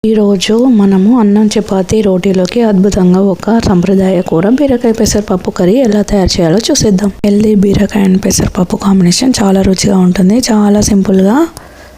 ఈరోజు మనము అన్నం చపాతీ రోటీలోకి అద్భుతంగా ఒక సంప్రదాయ కూర బీరకాయ పెసరపప్పు కర్రీ ఎలా తయారు చేయాలో చూసేద్దాం. హెల్దీ బీరకాయ అండ్ పెసరపప్పు కాంబినేషన్ చాలా రుచిగా ఉంటుంది. చాలా సింపుల్గా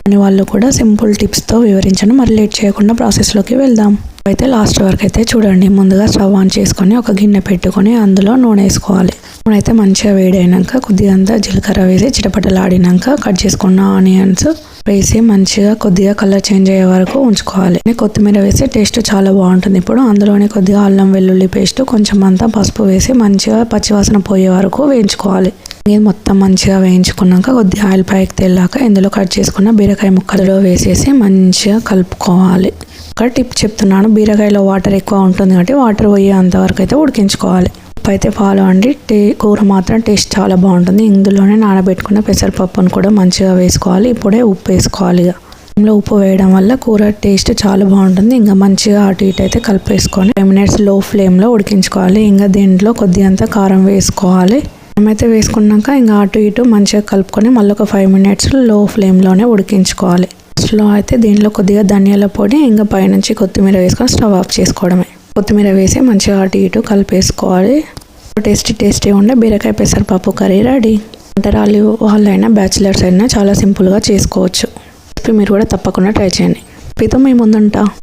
అని వాళ్ళు కూడా సింపుల్ టిప్స్తో వివరించడం. మరి లేట్ చేయకుండా ప్రాసెస్లోకి వెళ్దాం. అయితే లాస్ట్ వరకు అయితే చూడండి. ముందుగా స్టవ్ ఆన్ చేసుకొని ఒక గిన్నె పెట్టుకొని అందులో నూనె వేసుకోవాలి. నూనె అయితే మంచిగా వేడైనాక కొద్దిగా అంతా జీలకర్ర వేసి చిటపటలాడినాక కట్ చేసుకున్న ఆనియన్స్ వేసి మంచిగా కొద్దిగా కలర్ చేంజ్ అయ్యే వరకు ఉంచుకోవాలి. కొత్తిమీర వేసి టేస్ట్ చాలా బాగుంటుంది. ఇప్పుడు అందులోనే కొద్దిగా అల్లం వెల్లుల్లి పేస్ట్, కొంచెం అంతా పసుపు వేసి మంచిగా పచ్చివాసన పోయే వరకు వేయించుకోవాలి. ఇది మొత్తం మంచిగా వేయించుకున్నాక కొద్దిగా ఆయిల్ పైకి తెల్లాక ఇందులో కట్ చేసుకున్న బీరకాయ ముక్కలలో వేసేసి మంచిగా కలుపుకోవాలి. ఒక టిప్ చెప్తున్నాను, బీరకాయలో వాటర్ ఎక్కువ ఉంటుంది కాబట్టి వాటర్ పోయేంత వరకు అయితే ఉడికించుకోవాలి. ఉప్పు అయితే ఫాలో అండి. కూర మాత్రం టేస్ట్ చాలా బాగుంటుంది. ఇందులోనే నానబెట్టుకున్న పెసరపప్పును కూడా మంచిగా వేసుకోవాలి. ఇప్పుడే ఉప్పు వేసుకోవాలి. ఇందులో ఉప్పు వేయడం వల్ల కూర టేస్ట్ చాలా బాగుంటుంది. ఇంకా మంచిగా అటు ఇటు అయితే కలిపేసుకొని 5 మినిట్స్ లో ఫ్లేమ్లో ఉడికించుకోవాలి. ఇంకా దీంట్లో కొద్దిగంత కారం వేసుకోవాలి. అయితే వేసుకున్నాక ఇంకా అటు ఇటు మంచిగా కలుపుకొని మళ్ళీ ఒక 5 మినిట్స్ లో ఫ్లేమ్లోనే ఉడికించుకోవాలి. లాస్ట్లో అయితే దీంట్లో కొద్దిగా ధనియాల పొడి ఇంకా పైనుంచి కొత్తిమీర వేసుకొని స్టవ్ ఆఫ్ చేసుకోవడమే. కొత్తిమీర వేసి మంచిగా అటు ఇటు కలిపేసుకోవాలి. టేస్టీ ఉండే బీరకాయ పెసరపప్పు కర్రీ రెడీ. వంటరాలు వాళ్ళైనా బ్యాచిలర్స్ అయినా చాలా సింపుల్గా చేసుకోవచ్చు. మీరు కూడా తప్పకుండా ట్రై చేయండి. మీతో మీ ముందుంటా.